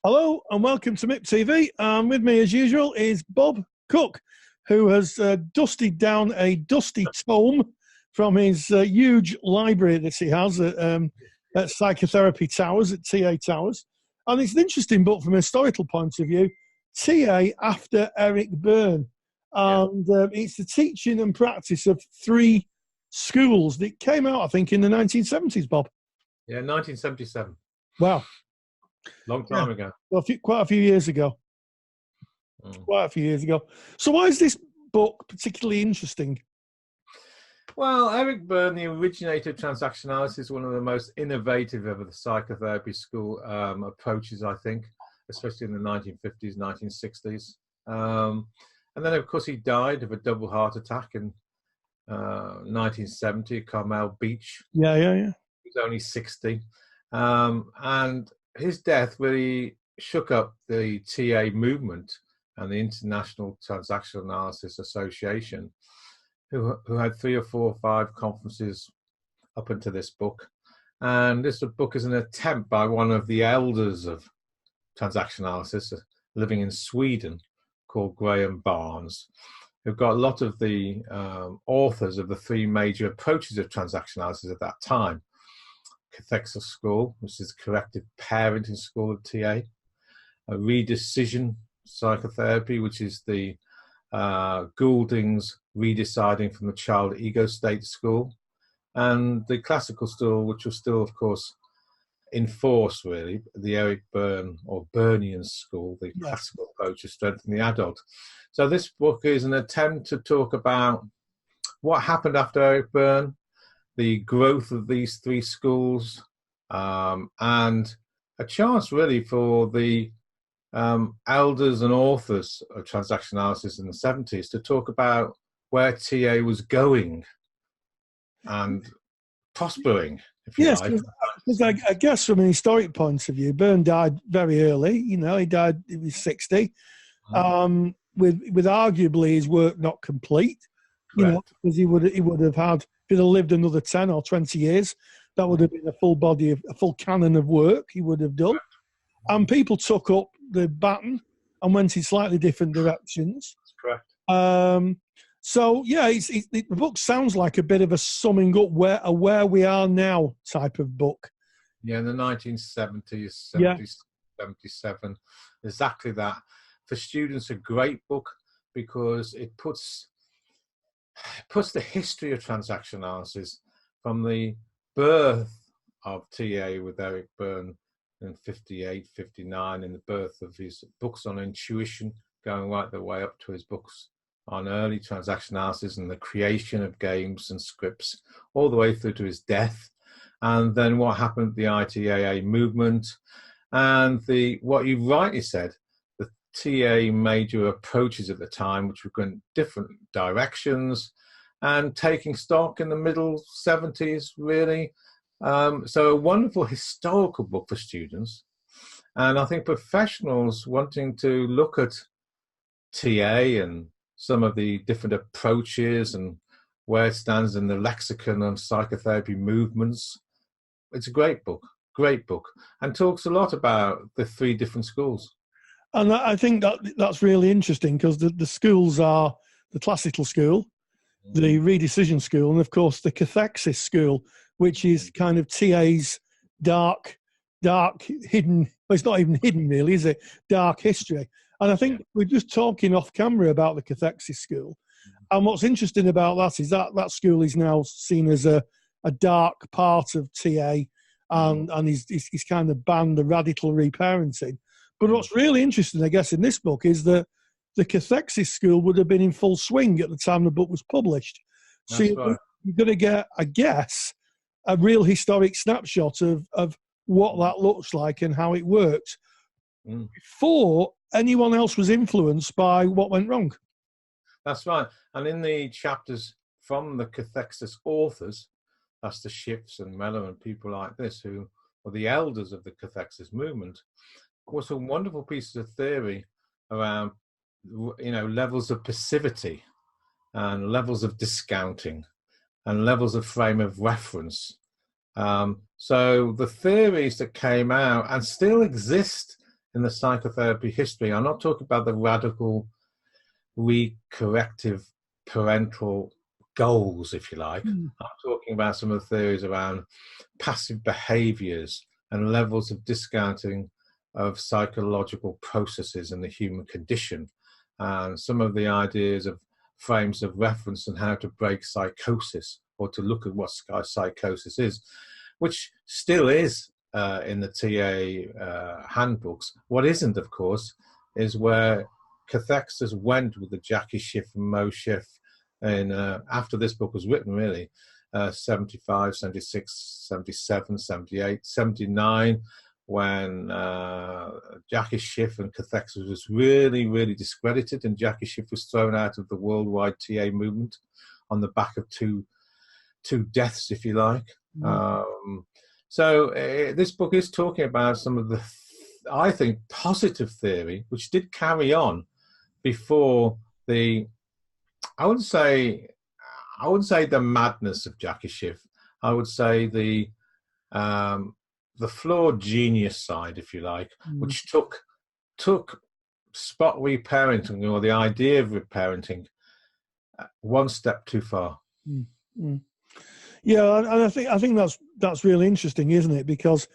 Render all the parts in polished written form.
Hello and welcome to MIP TV. With me as usual is Bob Cooke, who has dusted down a dusty tome from his huge library that he has at Psychotherapy Towers, at TA Towers. And it's an interesting book from a historical point of view, TA after Eric Berne. And it's the teaching and practice of three schools that came out, I think, in the 1970s, Bob. Yeah, 1977. Wow. Long time ago. Well, quite a few years ago. Quite a few years ago. So why is this book particularly interesting? Well, Eric Berne, the originator of transaction analysis, one of the most innovative of the psychotherapy school approaches, I think, especially in the 1950s, 1960s. And then, of course, he died of a double heart attack in 1970 at Carmel Beach. Yeah. He was only 60. And his death really shook up the TA movement and the International Transactional Analysis Association, who had 3 or 4 or 5 conferences up into this book. And this book is an attempt by one of the elders of transaction analysis living in Sweden, called Graham Barnes, who got a lot of the authors of the 3 major approaches of transaction analysis at that time. Cathexis School, which is corrective parenting school of TA, a redecision psychotherapy, which is the Goulding's redeciding from the child ego state school, and the classical school, which was still, of course, in force, really, the Eric Berne or Bernian school, the classical approach to strengthen the adult. So this book is an attempt to talk about what happened after Eric Berne, the growth of these 3 schools, and a chance really for the elders and authors of transaction analysis in the 70s to talk about where TA was going and prospering, if you like. Because I guess from an historic point of view, Berne died very early. He died, he was 60, with arguably his work not complete. Because he would have had, if he'd have lived another 10 or 20 years, that would have been a full canon of work he would have done. And people took up the baton and went in slightly different directions. That's correct. So, the book sounds like a bit of a summing up where we are now type of book. Yeah, in the 1970s, 77, exactly that. For students, a great book because it puts the history of transaction analysis from the birth of TA with Eric Berne in 58, 59, and the birth of his books on intuition, going right the way up to his books on early transaction analysis and the creation of games and scripts, all the way through to his death. And then what happened with the ITAA movement and what you rightly said, the TA major approaches at the time, which were going different directions, and taking stock in the middle 70s, really. So a wonderful historical book for students. And I think professionals wanting to look at TA and some of the different approaches and where it stands in the lexicon of psychotherapy movements. It's a great book, and talks a lot about the 3 different schools. And I think that's really interesting because the schools are the classical school, the redecision school, and of course the cathexis school, which is kind of TA's dark hidden, well, it's not even hidden really, is it? Dark history. And I think we're just talking off camera about the cathexis school. And what's interesting about that is that school is now seen as a dark part of TA, and he's kind of banned the radical reparenting. But what's really interesting, I guess, in this book is that the cathexis school would have been in full swing at the time the book was published. So you're going to get, I guess, a real historic snapshot of what that looks like and how it worked before anyone else was influenced by what went wrong. That's right. And in the chapters from the cathexis authors, that's the Schiffs and Mellor and people like this, who are the elders of the cathexis movement, was some wonderful pieces of theory around levels of passivity and levels of discounting and levels of frame of reference. So the theories that came out and still exist in the psychotherapy history. I'm not talking about the radical recorrective parental goals, if you like. I'm talking about some of the theories around passive behaviors and levels of discounting of psychological processes in the human condition, and some of the ideas of frames of reference and how to break psychosis, or to look at what psychosis is, which still is in the TA handbooks. What isn't, of course, is where cathexis went with the Jackie Schiff and Mo Schiff in, after this book was written, really, 75, 76, 77, 78, 79, when Jackie Schiff and cathexis was really, really discredited, and Jackie Schiff was thrown out of the worldwide TA movement on the back of two deaths, if you like. So this book is talking about some of the, I think, positive theory, which did carry on before the, I wouldn't say the madness of Jackie Schiff. I would say the flawed genius side, if you like, which took spot reparenting, or the idea of reparenting, one step too far. Yeah, and I think that's really interesting, isn't it? Because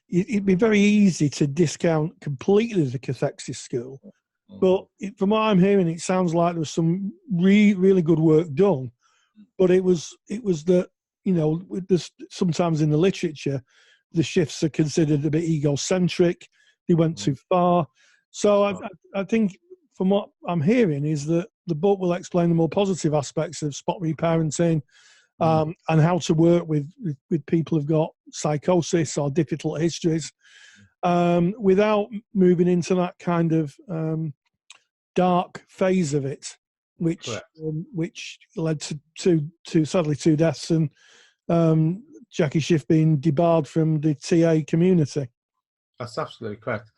it'd be very easy to discount completely the cathexis school, but from what I'm hearing, it sounds like there was some really good work done. But it was that, you know, sometimes in the literature, the Schiffs are considered a bit egocentric. They went too far. So I think from what I'm hearing is that the book will explain the more positive aspects of spot reparenting, and how to work with people who've got psychosis or difficult histories, without moving into that kind of dark phase of it, which led to sadly 2 deaths, and Jackie Schiff being debarred from the TA community. That's absolutely correct.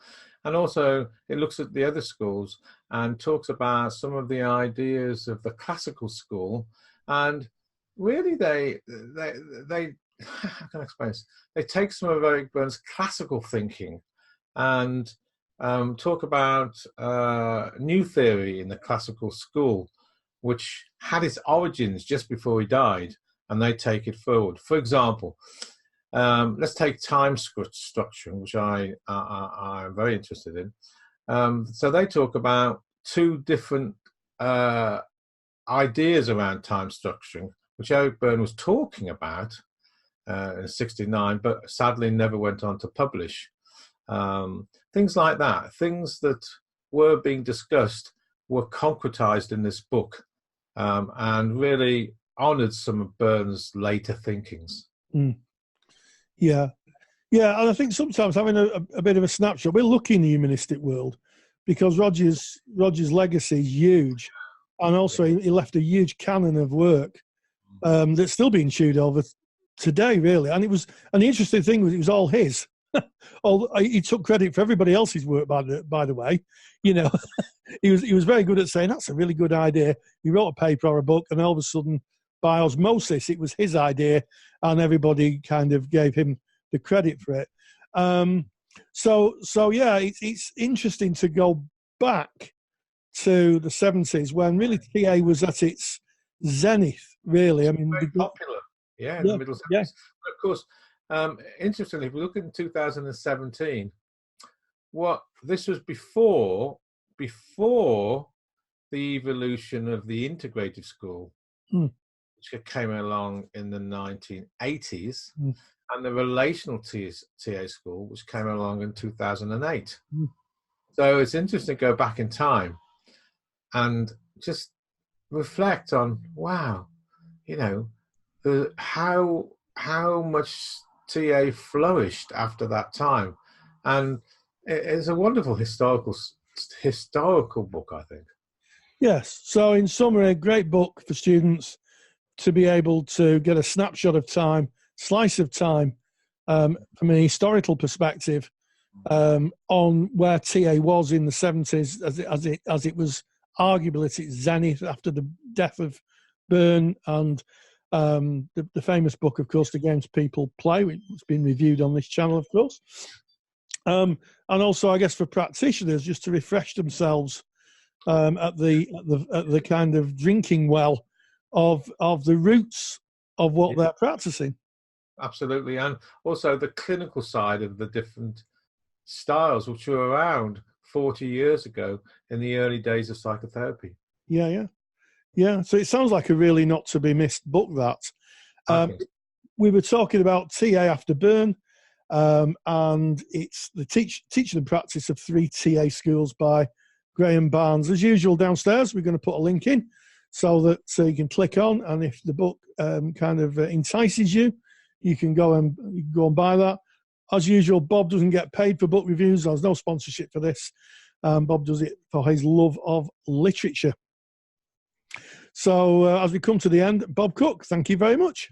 And also it looks at the other schools and talks about some of the ideas of the classical school, and really they how can I explain this? They take some of Eric Berne's classical thinking and talk about new theory in the classical school, which had its origins just before he died, and they take it forward. For example, let's take time structure, which I'm very interested in. So they talk about 2 different ideas around time structuring, which Eric Berne was talking about in '69, but sadly never went on to publish. Things like that, things that were being discussed, were concretized in this book, and really honoured some of Berne's later thinkings. Yeah, and I think sometimes having a bit of a snapshot, we're lucky in the humanistic world because Roger's legacy is huge, and also he left a huge canon of work that's still being chewed over today, really. And the interesting thing was it was all his. He took credit for everybody else's work, by the way. You know, he was very good at saying that's a really good idea. He wrote a paper or a book, and all of a sudden, by osmosis, it was his idea, and everybody kind of gave him the credit for it. So yeah, it's interesting to go back to the 70s when really TA was at its zenith. Really, I mean, very popular. Yeah, in the middle 70s. Yeah. But of course, interestingly, if we look in 2017, this was before the evolution of the integrative school, which came along in the 1980s, and the relational TA school, which came along in 2008. So it's interesting to go back in time and just reflect on, wow, you know, how much TA flourished after that time. And it's a wonderful historical book, I think. Yes. So in summary, a great book for students to be able to get a snapshot of time, slice of time, from an historical perspective, on where TA was in the 70s as it was arguably at its zenith after the death of Berne, and the famous book, of course, The Games People Play, which has been reviewed on this channel, of course. And also, I guess, for practitioners, just to refresh themselves at the kind of drinking well of the roots of what they're practicing. Absolutely. And also the clinical side of the different styles which were around 40 years ago in the early days of psychotherapy. Yeah. So it sounds like a really not to be missed book, that. We were talking about TA after Berne, and it's the teaching and practice of 3 TA schools by Graham Barnes. As usual, downstairs, we're going to put a link in so that you can click on, and if the book kind of entices you, you can go and buy that. As usual, Bob doesn't get paid for book reviews. There's no sponsorship for this. Bob does it for his love of literature. So as we come to the end, Bob Cooke, thank you very much.